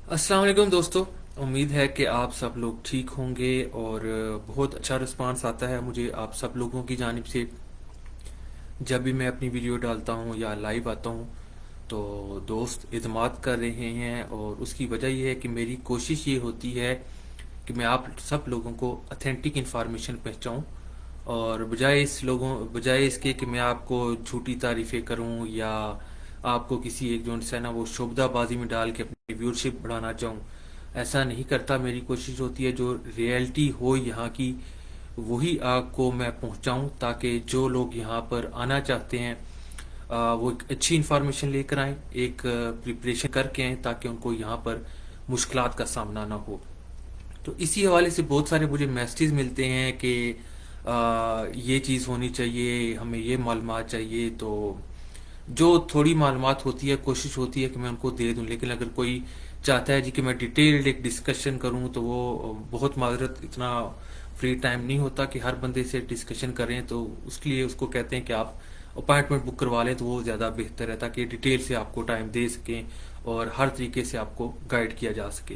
अस्सलाम वालेकुम दोस्तों। उम्मीद है कि आप सब लोग ठीक होंगे और बहुत अच्छा रिस्पांस आता है मुझे आप सब लोगों की जानिब से जब भी मैं अपनी वीडियो डालता हूँ या लाइव आता हूँ। तो दोस्त इत्माद कर रहे हैं और उसकी वजह यह है कि मेरी कोशिश ये होती है कि मैं आप सब लोगों को ऑथेंटिक इन्फॉर्मेशन पहुँचाऊँ और बजाय इसके कि मैं आपको झूठी तारीफ़ें करूं या आपको किसी एक जो है ना वो शोबदाबाजी में डाल के अपनी व्यूअरशिप बढ़ाना चाहूं। ऐसा नहीं करता। मेरी कोशिश होती है जो रियलिटी हो यहाँ की वही आपको मैं पहुंचाऊं ताकि जो लोग यहाँ पर आना चाहते हैं वो एक अच्छी इन्फॉर्मेशन लेकर आएं, एक प्रिपरेशन करके आएं ताकि उनको यहाँ पर मुश्किलात का सामना ना हो। तो इसी हवाले से बहुत सारे मुझे मैसेजेस मिलते हैं कि ये चीज़ होनी चाहिए, हमें ये मालूमात चाहिए। तो जो थोड़ी मालूमात होती है कोशिश होती है कि मैं उनको दे दूं, लेकिन अगर कोई चाहता है जी कि मैं डिटेल्ड एक डिस्कशन करूं तो वो बहुत माजरत इतना फ्री टाइम नहीं होता कि हर बंदे से डिस्कशन करें। तो उसके लिए उसको कहते हैं कि आप अपॉइंटमेंट बुक करवा लें तो वो ज़्यादा बेहतर है ताकि डिटेल से आपको टाइम दे सकें और हर तरीके से आपको गाइड किया जा सके।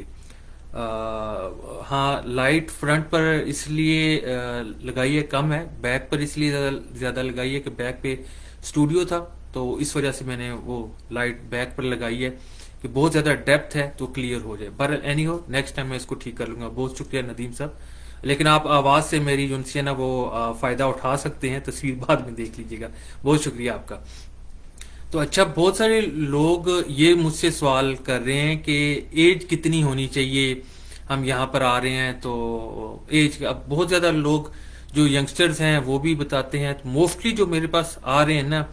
हाँ, लाइट फ्रंट पर इसलिए लगाई है कम है, बैक पर इसलिए ज़्यादा लगाई है कि बैक पे स्टूडियो था तो इस वजह से मैंने वो लाइट बैक पर लगाई है कि बहुत ज़्यादा डेप्थ है तो क्लियर हो जाए। पर एनी हो, नेक्स्ट टाइम मैं इसको ठीक कर लूँगा। बहुत शुक्रिया नदीम साहब। लेकिन आप आवाज़ से मेरी जो है ना वो फ़ायदा उठा सकते हैं, तस्वीर बाद में देख लीजिएगा। बहुत शुक्रिया आपका। तो अच्छा, बहुत सारे लोग ये मुझसे सवाल कर रहे हैं कि एज कितनी होनी चाहिए। हम यहाँ पर आ रहे हैं तो एज, अब बहुत ज़्यादा लोग जो यंगस्टर्स हैं वो भी बताते हैं। तो मोस्टली जो मेरे पास आ रहे हैं ना,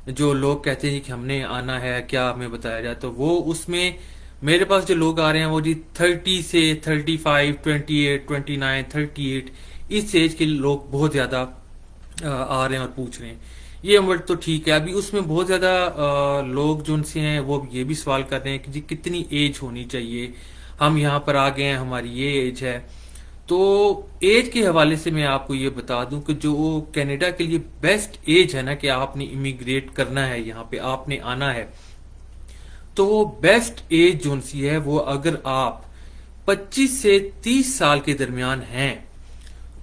जो लोग कहते हैं कि हमने आना है, क्या हमें बताया जाए, तो वो उसमें मेरे पास जो लोग आ रहे हैं वो जी 30 से 35, 28, 29, 38 इस एज के लोग बहुत ज़्यादा आ रहे हैं और पूछ रहे हैं। ये उम्र तो ठीक है। अभी उसमें बहुत ज्यादा लोग जो उनसे हैं वो ये भी सवाल कर रहे हैं कि जी कितनी एज होनी चाहिए, हम यहाँ पर आ गए हैं, हमारी ये एज है। तो एज के हवाले से मैं आपको ये बता दूं कि जो कनाडा के लिए बेस्ट एज है ना कि आपने इमिग्रेट करना है, यहाँ पे आपने आना है, तो वो बेस्ट एज जो सी है वो अगर आप 25 से 30 साल के दरमियान हैं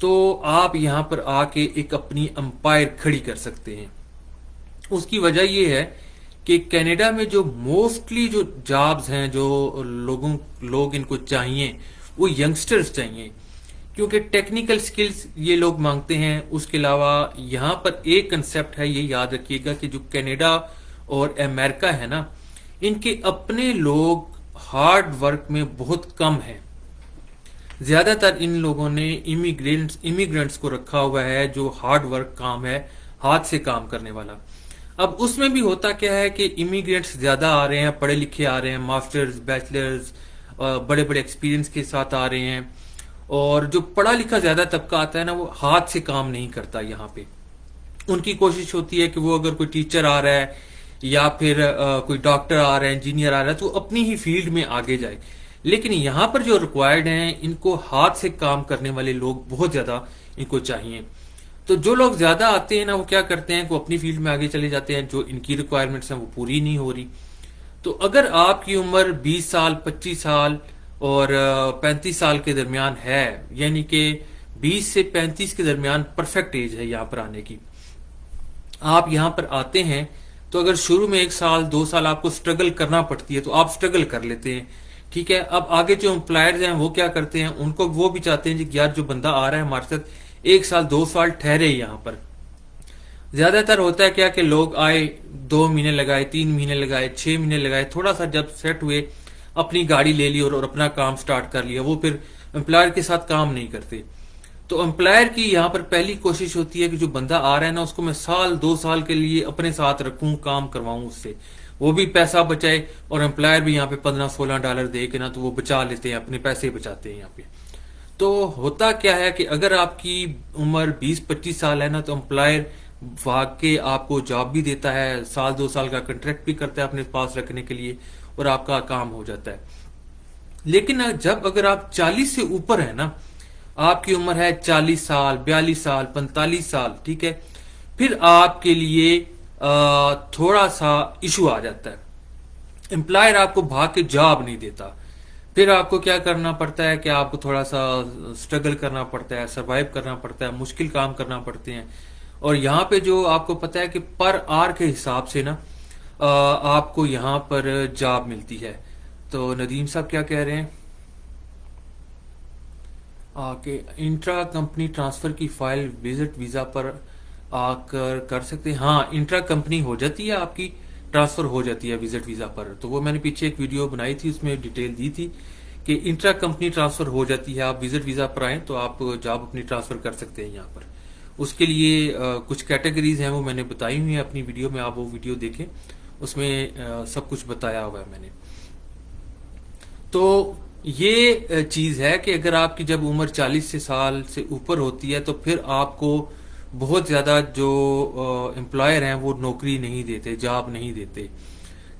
तो आप यहाँ पर आके एक अपनी अंपायर खड़ी कर सकते हैं। उसकी वजह यह है कि कनाडा में जो मोस्टली जो जॉब्स हैं, जो लोग इनको चाहिए वो यंगस्टर्स चाहिए, क्योंकि टेक्निकल स्किल्स ये लोग मांगते हैं। उसके अलावा यहाँ पर एक कंसेप्ट है, ये याद रखिएगा कि जो कनाडा और अमेरिका है ना, इनके अपने लोग हार्ड वर्क में बहुत कम है। ज्यादातर इन लोगों ने इमिग्रेंट्स को रखा हुआ है जो हार्ड वर्क काम है, हाथ से काम करने वाला। अब उसमें भी होता क्या है कि इमिग्रेंट्स ज्यादा आ रहे हैं, पढ़े लिखे आ रहे हैं, मास्टर्स, बैचलर्स, बड़े बड़े एक्सपीरियंस के साथ आ रहे हैं। और जो पढ़ा लिखा ज्यादा तबका आता है ना, वो हाथ से काम नहीं करता। यहाँ पे उनकी कोशिश होती है कि वो अगर कोई टीचर आ रहा है या फिर कोई डॉक्टर आ रहा है, इंजीनियर आ रहा है, तो अपनी ही फील्ड में आगे जाए। लेकिन यहाँ पर जो रिक्वायर्ड हैं, इनको हाथ से काम करने वाले लोग बहुत ज्यादा इनको चाहिए। तो जो लोग ज्यादा आते हैं ना, वो क्या करते हैं, वो अपनी फील्ड में आगे चले जाते हैं, जो इनकी रिक्वायरमेंट्स हैं वो पूरी नहीं हो रही। तो अगर आपकी उम्र 20 साल, 25 साल और 35 साल के दरमियान है, यानी कि 20 से 35 के दरमियान परफेक्ट एज है यहाँ पर आने की। आप यहाँ पर आते हैं तो अगर शुरू में 1 साल 2 साल आपको स्ट्रगल करना पड़ती है तो आप स्ट्रगल कर लेते हैं, ठीक है। अब आगे जो एम्प्लॉयर्स हैं वो क्या करते हैं, उनको वो भी चाहते हैं कि यार जो बंदा आ रहा है हमारे साथ 1 साल 2 साल ठहरे यहाँ पर। ज्यादातर होता है क्या कि लोग आए, 2 महीने लगाए, 3 महीने लगाए, 6 महीने लगाए, थोड़ा सा जब सेट हुए अपनी गाड़ी ले ली और अपना काम स्टार्ट कर लिया, वो फिर एम्प्लॉयर के साथ काम नहीं करते। तो एम्प्लॉयर की यहाँ पर पहली कोशिश होती है कि जो बंदा आ रहा है ना, उसको मैं 1 2 साल के लिए अपने साथ रखूं, काम करवाऊं उससे, वो भी पैसा बचाए और एम्प्लॉयर भी यहाँ पे $15-16 दे के ना तो वो बचा लेते हैं, अपने पैसे बचाते हैं यहाँ पे। तो होता क्या है कि अगर आपकी उम्र 20-25 साल है ना, तो एम्प्लॉयर भाग के आपको जॉब भी देता है, 1 2 साल का कॉन्ट्रैक्ट भी करता है अपने पास रखने के लिए और आपका काम हो जाता है। लेकिन जब अगर आप 40 से ऊपर है ना, आपकी उम्र है 40 साल, 42 साल, 45 साल, ठीक है, फिर आपके लिए थोड़ा सा इशू आ जाता है। एम्प्लॉयर आपको भाग के जॉब नहीं देता। फिर आपको क्या करना पड़ता है कि आपको थोड़ा सा स्ट्रगल करना पड़ता है, सरवाइव करना पड़ता है, मुश्किल काम करना पड़ते हैं। और यहाँ पे जो आपको पता है कि पर आवर के हिसाब से ना आपको यहाँ पर जॉब मिलती है। तो नदीम साहब क्या कह रहे हैं कि इंट्रा कंपनी ट्रांसफर की फाइल विजिट वीजा पर आकर कर सकते हैं। हाँ, इंट्रा कंपनी हो जाती है आपकी, ट्रांसफर हो जाती है विजिट वीजा पर। तो वो मैंने पीछे एक वीडियो बनाई थी, उसमें डिटेल दी थी कि इंट्रा कंपनी ट्रांसफर हो जाती है। आप विजिट वीजा पर आए तो आप जॉब अपनी ट्रांसफर कर सकते हैं यहाँ पर। उसके लिए कुछ कैटेगरीज हैं वो मैंने बताई हुई है अपनी वीडियो में, आप वो वीडियो देखें, उसमें सब कुछ बताया हुआ है मैंने। तो ये चीज है कि अगर आपकी जब उम्र 40 से साल से ऊपर होती है तो फिर आपको बहुत ज्यादा जो एम्प्लॉयर हैं वो नौकरी नहीं देते, जॉब नहीं देते।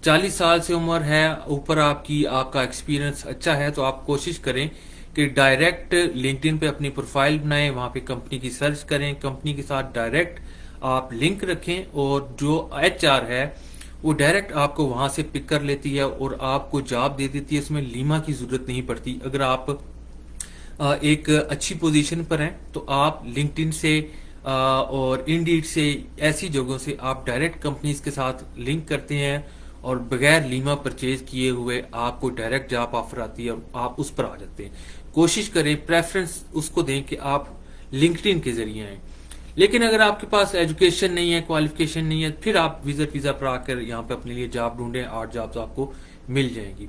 40 साल से उम्र है ऊपर आपकी, आपका एक्सपीरियंस अच्छा है, तो आप कोशिश करें कि डायरेक्ट लिंक्डइन पे अपनी प्रोफाइल बनाएं, वहां पे कंपनी की सर्च करें, कंपनी के साथ डायरेक्ट आप लिंक रखें, और जो HR है वो डायरेक्ट आपको वहां से पिक कर लेती है और आपको जॉब दे देती है। इसमें लीमा की जरूरत नहीं पड़ती। अगर आप एक अच्छी पोजीशन पर हैं तो आप लिंक्डइन से और इंडीड से, ऐसी जगहों से आप डायरेक्ट कंपनीज के साथ लिंक करते हैं और बगैर लीमा परचेज किए हुए आपको डायरेक्ट जॉब ऑफर आती है और आप उस पर आ जाते हैं। कोशिश करें, प्रेफरेंस उसको दें कि आप लिंक्डइन के जरिए आए। लेकिन अगर आपके पास एजुकेशन नहीं है, क्वालिफिकेशन नहीं है, फिर आप विजिट वीजा पर आकर यहाँ पे अपने लिए जॉब ढूंढें, 8 जॉब्स आपको मिल जाएंगी।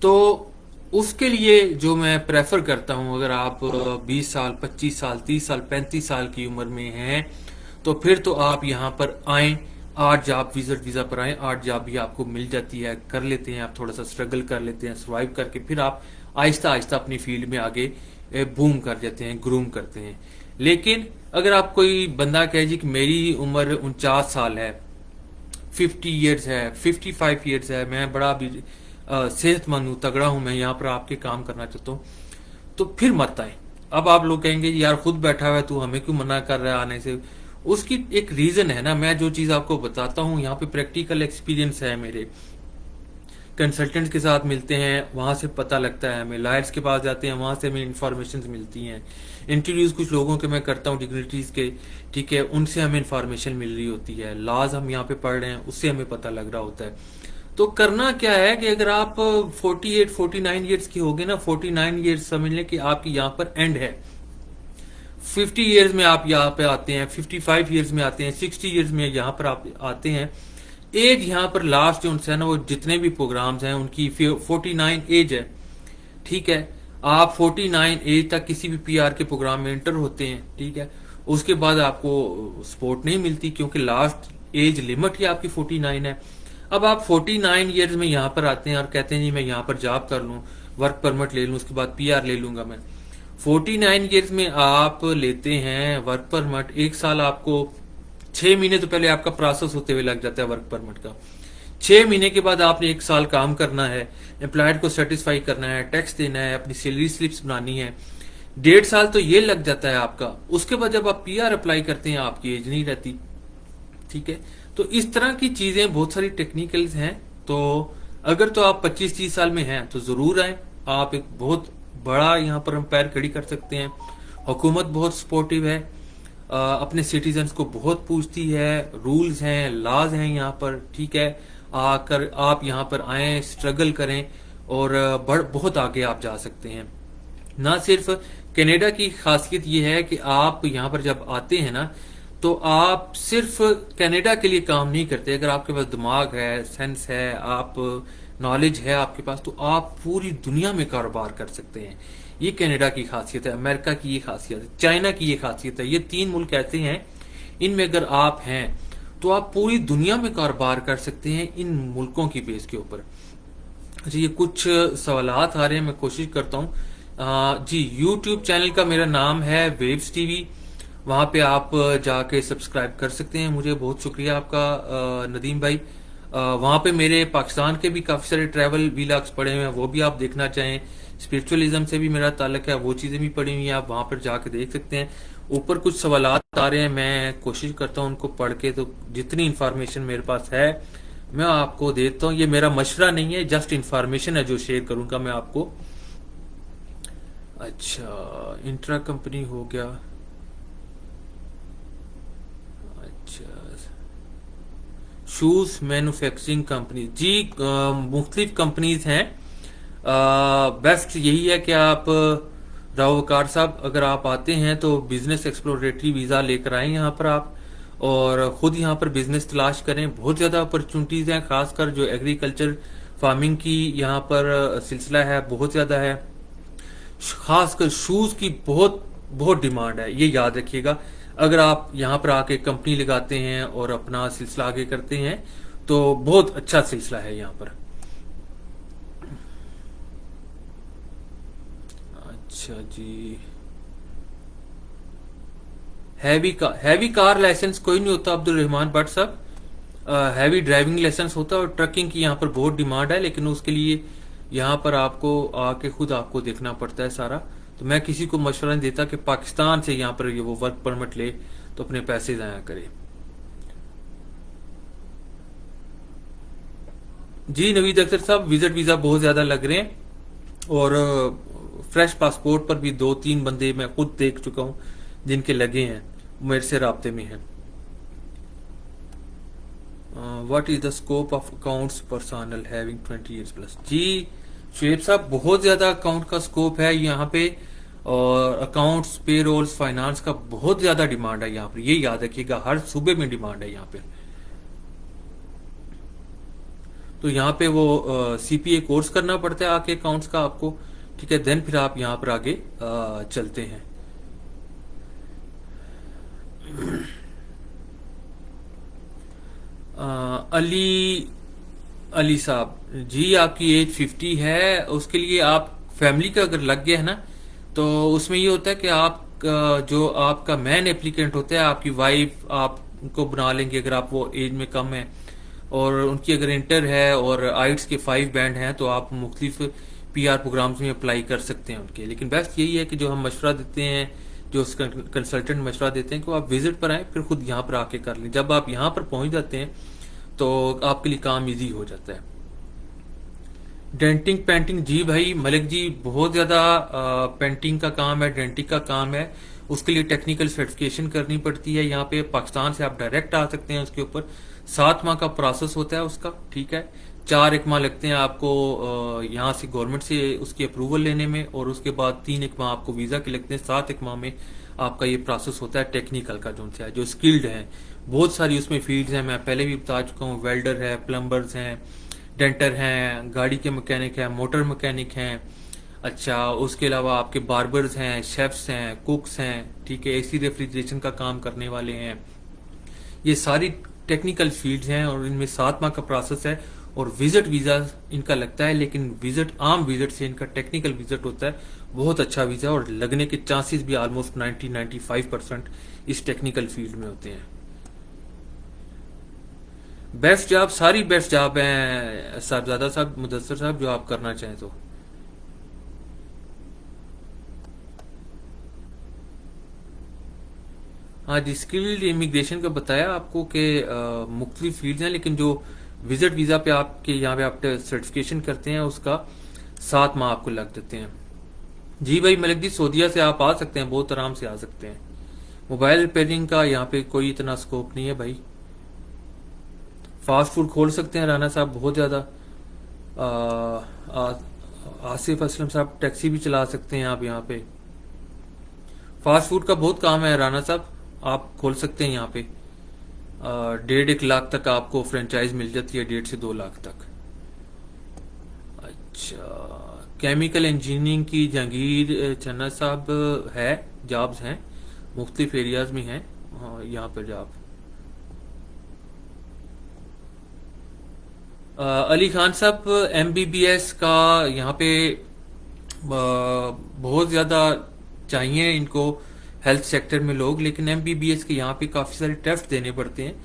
तो उसके लिए जो मैं प्रेफर करता हूं, अगर आप 20 साल, 25 साल, 30 साल, 35 साल की उम्र में हैं तो फिर तो आप यहाँ पर आए, 8 जॉब विजिट वीजा पर आए, 8 जॉब भी आपको मिल जाती है, कर लेते हैं आप, थोड़ा सा स्ट्रगल कर लेते हैं, सर्वाइव करके फिर आप आहिस्ता आहिस्ता अपनी फील्ड में आगे बूम कर जाते हैं, ग्रूम करते हैं। लेकिन अगर आप कोई बंदा कहे जी कि मेरी उम्र 49 साल है, 50 ईयर्स है, 55 ईयर्स है, मैं बड़ा भी सेहतमंद हूं, तगड़ा हूं, मैं यहाँ पर आपके काम करना चाहता हूँ, तो फिर मत आए। अब आप लोग कहेंगे यार खुद बैठा हुआ है, तू हमें क्यों मना कर रहा है आने से। उसकी एक रीजन है ना, मैं जो चीज आपको बताता हूँ यहाँ पे प्रैक्टिकल एक्सपीरियंस है मेरे। कंसल्टेंट के साथ मिलते हैं, वहां से पता लगता है हमें, लॉयर्स के पास जाते हैं, वहां से हमें इंफॉर्मेशन मिलती हैं, इंटरव्यूज कुछ लोगों के मैं करता हूँ डिग्निटरीज के, ठीक है, उनसे हमें इंफॉर्मेशन मिल रही होती है, लॉज हम यहाँ पे पढ़ रहे हैं उससे हमें पता लग रहा होता है। तो करना क्या है कि अगर आप 48 49 ईयर्स की होगे ना, 49 ईयर्स समझ लें कि आपकी यहाँ पर एंड है। 50 ईयर्स में आप यहाँ पे आते हैं, 55 ईयर्स में आते हैं, 60 ईयर्स में यहाँ पर आप आते हैं। एज यहाँ पर लास्ट जो है ना, वो जितने भी प्रोग्राम्स हैं उनकी 49 एज है, ठीक है। आप 49 एज तक किसी भी PR के प्रोग्राम में एंटर होते हैं, ठीक है। उसके बाद आपको सपोर्ट नहीं मिलती क्योंकि लास्ट एज लिमिट ही आपकी 49 है। अब आप 49 ईयर्स में यहाँ पर आते हैं और कहते हैं जी मैं यहाँ पर जॉब कर लूँ, वर्क परमिट ले लूँ, उसके बाद PR ले लूंगा मैं। 49 ईयर्स में आप लेते हैं वर्क परमिट, 1 साल आपको 6 महीने तो पहले आपका प्रोसेस होते हुए लग जाता है वर्क परमिट का। 6 महीने के बाद आपने 1 साल काम करना है, एम्प्लॉयर को सेटिस्फाई करना है, टैक्स देना है, अपनी सैलरी स्लिप्स बनानी है, 1.5 साल तो ये लग जाता है आपका। उसके बाद जब आप PR अप्लाई करते हैं आपकी एज नहीं रहती, ठीक है। तो इस तरह की चीजें बहुत सारी टेक्निकल्स हैं। तो अगर तो आप 25-30 साल में हैं तो जरूर आए, आप एक बहुत बड़ा यहाँ पर हम पैर खड़ी कर सकते हैं। हुकूमत बहुत सपोर्टिव है, अपने सिटीजन्स को बहुत पूछती है, रूल्स हैं, लॉज हैं यहाँ पर, ठीक है। आकर आप यहाँ पर आए, स्ट्रगल करें और बहुत आगे आप जा सकते हैं। ना सिर्फ कनाडा की खासियत ये है कि आप यहाँ पर जब आते हैं ना तो आप सिर्फ कनाडा के लिए काम नहीं करते। अगर आपके पास दिमाग है, सेंस है, आप नॉलेज है आपके पास, तो आप पूरी दुनिया में कारोबार कर सकते हैं। ये कनाडा की खासियत है, अमेरिका की ये खासियत है, चाइना की ये खासियत है। ये 3 मुल्क ऐसे हैं, इनमें अगर आप हैं तो आप पूरी दुनिया में कारोबार कर सकते हैं इन मुल्कों की बेस के ऊपर। अच्छा, ये कुछ सवालात आ रहे हैं, मैं कोशिश करता हूँ। जी, यूट्यूब चैनल का मेरा नाम है वेव्स टीवी, वहां पे आप जाके सब्सक्राइब कर सकते हैं। मुझे बहुत शुक्रिया आपका नदीम भाई। वहां पे मेरे पाकिस्तान के भी काफी सारे ट्रैवल वीलॉग्स पड़े हुए हैं, वो भी आप देखना चाहें। स्पिरिचुअलिज्म से भी मेरा ताल्लुक है, वो चीजें भी पड़ी हुई हैं, आप वहां पर जाके देख सकते हैं। ऊपर कुछ सवालात आ रहे हैं, मैं कोशिश करता हूँ उनको पढ़ के, तो जितनी इंफॉर्मेशन मेरे पास है मैं आपको देता हूँ, ये मेरा मशवरा नहीं है, जस्ट इंफॉर्मेशन है जो शेयर करूंगा मैं आपको। अच्छा, इंट्रा कंपनी हो गया। अच्छा, शूज मैन्युफैक्चरिंग कंपनी जी, मुख्तलिफ कंपनीज हैं। बेस्ट यही है कि आप राव वकार साहब, अगर आप आते हैं तो बिजनेस एक्सप्लोरेटरी वीज़ा लेकर आए यहाँ पर आप, और ख़ुद यहाँ पर बिजनेस तलाश करें। बहुत ज़्यादा अपॉर्चुनिटीज़ हैं, खासकर जो एग्रीकल्चर फार्मिंग की यहाँ पर सिलसिला है, बहुत ज़्यादा है। खासकर शूज़ की बहुत बहुत डिमांड है, ये याद रखिएगा। अगर आप यहाँ पर आके कंपनी लगाते हैं और अपना सिलसिला आगे करते हैं तो बहुत अच्छा सिलसिला है यहाँ पर। अच्छा जी, हैवी कार लाइसेंस कोई नहीं होता अब्दुल रहमान भट्ट साहब। हैवी ड्राइविंग लाइसेंस होता है, और ट्रकिंग की यहाँ पर बहुत डिमांड है, लेकिन उसके लिए यहाँ पर आपको आके खुद आपको देखना पड़ता है सारा। तो मैं किसी को मशवरा नहीं देता कि पाकिस्तान से यहाँ पर ये वो वर्क परमिट ले तो अपने पैसे जाया करे। जी नवीद अख्तर साहब, विजिट वीजा बहुत ज्यादा लग रहे हैं, और फ्रेश पासपोर्ट पर भी 2-3 बंदे मैं खुद देख चुका हूँ जिनके लगे हैं, मेरे से राब्ते में हैं। What is the scope of accounts personal having 20 years plus? जी शुएब साहब, बहुत ज्यादा अकाउंट का स्कोप है यहाँ पे, और अकाउंट्स, पे रोल्स, फाइनेंस का बहुत ज्यादा डिमांड है यहाँ पर, ये याद रखिएगा, हर सूबे में डिमांड है यहाँ पे। तो यहाँ पे वो सीपीए कोर्स करना पड़ता है आके अकाउंट्स का आपको, ठीक है, देन फिर आप यहाँ पर आगे चलते हैं। अली अली साहब जी, आपकी एज 50 है, उसके लिए आप फैमिली का अगर लग गया है ना, तो उसमें ये होता है कि आप जो आपका मैन एप्लीकेंट होता है, आपकी वाइफ आपको बना लेंगे अगर आप वो एज में कम है, और उनकी अगर इंटर है और आइट्स के 5 बैंड हैं, तो आप मुख्तलिफ पीआर प्रोग्राम्स में अप्लाई कर सकते हैं उनके। लेकिन बेस्ट यही है कि जो हम मशवरा देते हैं, जो कंसल्टेंट मशवरा देते हैं कि आप विजिट पर आए, फिर खुद यहाँ पर आके कर लें। जब आप यहाँ पर पहुंच जाते हैं तो आपके लिए काम इजी हो जाता है। डेंटिंग पेंटिंग जी भाई मलिक जी, बहुत ज्यादा पेंटिंग का काम है, डेंटिंग का काम है, उसके लिए टेक्निकल सर्टिफिकेशन करनी पड़ती है। यहाँ पे पाकिस्तान से आप डायरेक्ट आ सकते हैं, उसके ऊपर 7 माह का प्रोसेस होता है उसका, ठीक है। 4 एक माह लगते हैं आपको यहाँ से गवर्नमेंट से उसकी अप्रूवल लेने में, और उसके बाद 3 एक माह आपको वीजा के लगते हैं। 7 एक माह में आपका ये प्रोसेस होता है टेक्निकल का, जो स्किल्ड है। बहुत सारी उसमें फील्ड्स हैं, मैं पहले भी बता चुका हूँ, वेल्डर है, प्लम्बर्स हैं, डेंटर हैं, गाड़ी के मैकेनिक हैं, मोटर मैकेनिक हैं। अच्छा, उसके अलावा आपके बार्बर्स हैं, शेफ्स हैं, कुक्स हैं, ठीक है, एसी रेफ्रिजरेशन का काम करने वाले हैं। ये सारी टेक्निकल फील्ड्स हैं, और इनमें 7 माह का प्रोसेस है, और विजिट वीजा इनका लगता है, लेकिन विजिट आम विजिट से इनका टेक्निकल विजिट होता है, बहुत अच्छा वीजा, और लगने के चांसेस भी ऑलमोस्ट 90-95% इस टेक्निकल फील्ड में होते हैं। बेस्ट जॉब, सारी बेस्ट जॉब है साहबजादा साहब, मुदस्सर साहब, जो आप करना चाहें तो। हाँ जी, स्किल्ड इमिग्रेशन का बताया आपको कि मुख्तलिफ फील्ड हैं, लेकिन जो विजिट वीजा पे आपके यहाँ पे आप सर्टिफिकेशन करते हैं उसका 7 माह आपको लग जाते हैं। जी भाई मलिक जी, सऊदीया से आप आ सकते हैं, बहुत आराम से आ सकते हैं। मोबाइल रिपेयरिंग का यहाँ पे कोई इतना स्कोप नहीं है भाई। फास्ट फूड खोल सकते हैं राना साहब, बहुत ज्यादा। आसिफ असलम साहब, टैक्सी भी चला सकते हैं आप यहाँ पे। फास्ट फूड का बहुत काम है राना साहब, आप खोल सकते हैं यहाँ पे। 1.5 लाख तक आपको फ्रेंचाइज मिल जाती है, 1.5 से 2 लाख तक। अच्छा, केमिकल इंजीनियरिंग की जहांगीर चन्ना साहब है, जॉब्स हैं, मुख्तलिफ एरियाज में हैं यहाँ पर जॉब। अली खान साहब, एमबीबीएस का यहाँ पे बहुत ज्यादा चाहिए इनको हेल्थ सेक्टर में लोग, लेकिन एमबीबीएस के यहाँ पे काफी सारे टेस्ट देने पड़ते हैं,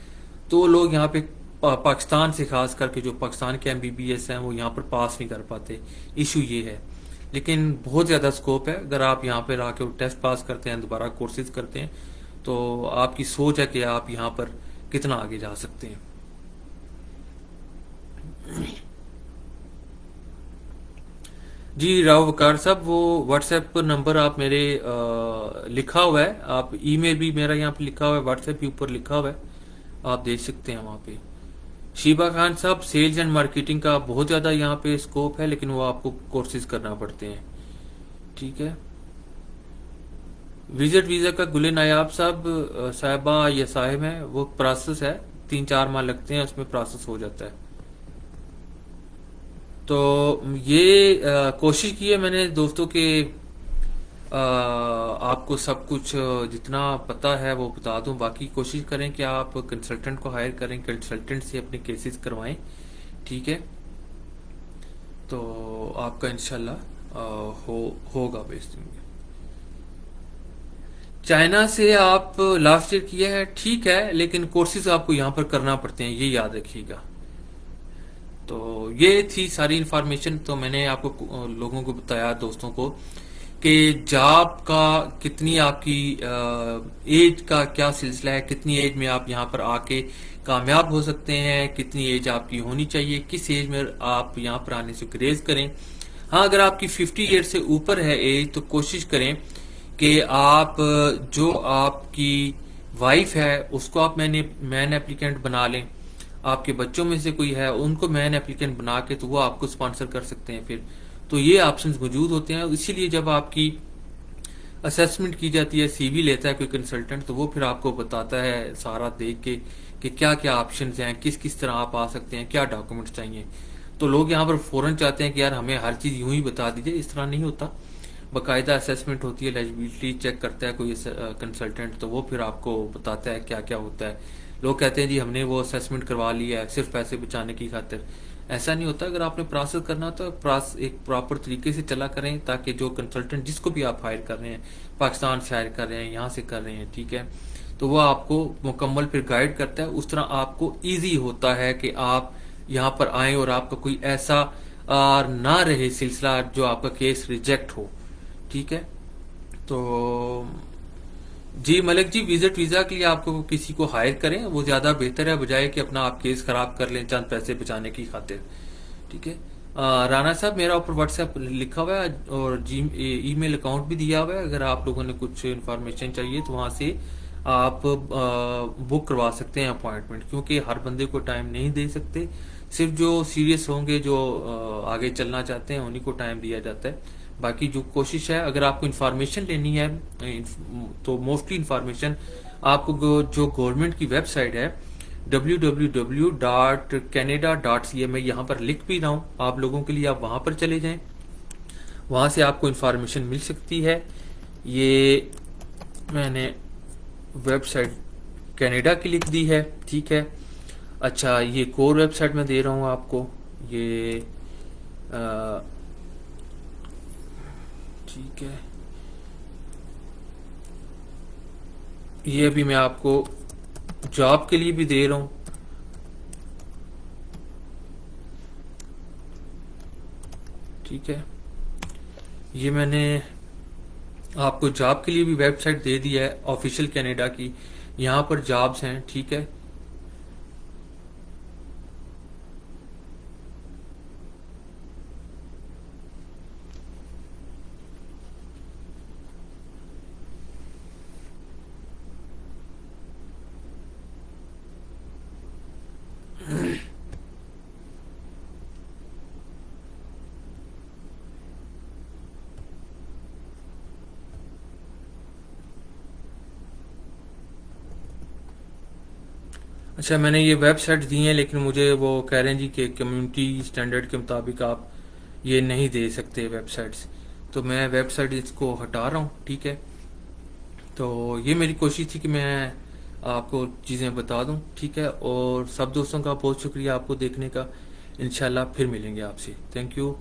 तो लोग यहाँ पे पाकिस्तान से खास करके जो पाकिस्तान के एमबीबीएस हैं वो यहाँ पर पास नहीं कर पाते, इशू ये है। लेकिन बहुत ज्यादा स्कोप है, अगर आप यहाँ पर आके टेस्ट पास करते हैं, दोबारा कोर्सेज करते हैं, तो आपकी सोच है कि आप यहाँ पर कितना आगे जा सकते हैं। जी राव वकार साहब, वो व्हाट्सएप पर नंबर आप मेरे लिखा हुआ है, आप ईमेल भी मेरा यहाँ पे लिखा हुआ है, व्हाट्सएप के ऊपर लिखा हुआ है, आप देख सकते हैं वहाँ पे। शीबा खान साहब, सेल्स एंड मार्केटिंग का बहुत ज़्यादा यहाँ पे स्कोप है, लेकिन वो आपको कोर्सेज करना पड़ते हैं। ठीक है। विजिट वीज़ा का गुले नायाब साहब, साहिबा या साहिब है, वो प्रोसेस है, 3-4 माह लगते हैं, उसमें प्रोसेस हो जाता है। तो ये कोशिश की है मैंने दोस्तों के आपको सब कुछ जितना पता है वो बता दूं। बाकी कोशिश करें कि आप कंसल्टेंट को हायर करें, कंसल्टेंट से अपने केसेस करवाएं। ठीक है। तो आपका इंशाल्लाह होगा भेज देंगे। चाइना से आप लास्ट ईयर किया है, ठीक है, लेकिन कोर्सेज आपको यहाँ पर करना पड़ते हैं, ये याद रखिएगा। तो ये थी सारी इन्फॉर्मेशन। तो मैंने आपको लोगों को बताया, दोस्तों को, कि जॉब का कितनी आपकी एज का क्या सिलसिला है, कितनी एज में आप यहाँ पर आके कामयाब हो सकते हैं, कितनी एज आपकी होनी चाहिए, किस एज में आप यहाँ पर आने से ग्रेज करें। हाँ, अगर आपकी 50 ईयर से ऊपर है एज, तो कोशिश करें कि आप जो आपकी वाइफ है उसको आप मैन एप्लीकेंट बना लें। आपके बच्चों में से कोई है उनको मैन एप्लीकेंट बना के तो वो आपको स्पॉन्सर कर सकते हैं फिर। तो ये ऑप्शंस मौजूद होते हैं। इसीलिए जब आपकी असेसमेंट की जाती है, सीवी लेता है कोई कंसल्टेंट, तो वो फिर आपको बताता है सारा देख के कि क्या क्या ऑप्शंस हैं, किस किस तरह आप आ सकते हैं, क्या डॉक्यूमेंट्स चाहिए। तो लोग यहाँ पर फौरन चाहते हैं कि यार हमें हर चीज यूं ही बता दीजिए, इस तरह नहीं होता। बाकायदा असेसमेंट होती है, एलिजिबिलिटी चेक करता है कोई कंसल्टेंट, तो वो फिर आपको बताता है क्या क्या होता है। लोग कहते हैं जी हमने वो असेसमेंट करवा लिया है सिर्फ पैसे बचाने की खातिर। ऐसा नहीं होता। अगर आपने प्रोसेस करना तो एक प्रॉपर तरीके से चला करें, ताकि जो कंसल्टेंट जिसको भी आप हायर कर रहे हैं, पाकिस्तान से हायर कर रहे हैं, यहाँ से कर रहे हैं, ठीक है, तो वो आपको मुकम्मल फिर गाइड करता है। उस तरह आपको ईजी होता है कि आप यहाँ पर आए और आपका कोई ऐसा ना रहे सिलसिला जो आपका केस रिजेक्ट हो। ठीक है। तो जी मलिक जी, विजिट वीजा के लिए आपको किसी को हायर करें, वो ज्यादा बेहतर है, बजाय कि अपना आप केस खराब कर लें चंद पैसे बचाने की खातिर। ठीक है। राना साहब, मेरा ऊपर व्हाट्सएप लिखा हुआ है और ईमेल अकाउंट भी दिया हुआ है। अगर आप लोगों ने कुछ इन्फॉर्मेशन चाहिए तो वहां से आप बुक करवा सकते हैं अपॉइंटमेंट, क्योंकि हर बंदे को टाइम नहीं दे सकते। सिर्फ जो सीरियस होंगे, जो आगे चलना चाहते हैं, उन्हीं को टाइम दिया जाता है। बाकी जो कोशिश है, अगर आपको इन्फॉर्मेशन लेनी है तो मोस्टली इन्फॉर्मेशन आपको जो गवर्नमेंट की वेबसाइट है www.canada.ca, मैं यहाँ पर लिख भी रहा हूँ आप लोगों के लिए, आप वहां पर चले जाएं, वहां से आपको इन्फॉर्मेशन मिल सकती है। ये मैंने वेबसाइट कनाडा की लिख दी है। ठीक है। अच्छा, ये कोर वेबसाइट मैं दे रहा हूँ आपको, ये ठीक है, ये अभी मैं आपको जॉब के लिए भी दे रहा हूं। ठीक है। ये मैंने आपको जॉब के लिए भी वेबसाइट दे दी है ऑफिशियल कनाडा की, यहां पर जॉब्स हैं। ठीक है। अच्छा, मैंने ये वेबसाइट दी है, लेकिन मुझे वो कह रहे हैं जी कि कम्युनिटी स्टैंडर्ड के मुताबिक आप ये नहीं दे सकते वेबसाइट्स, तो मैं वेबसाइट इसको हटा रहा हूँ। ठीक है। तो ये मेरी कोशिश थी कि मैं आपको चीज़ें बता दूं। ठीक है। और सब दोस्तों का बहुत शुक्रिया आपको देखने का। इंशाल्लाह फिर मिलेंगे आपसे। Thank you.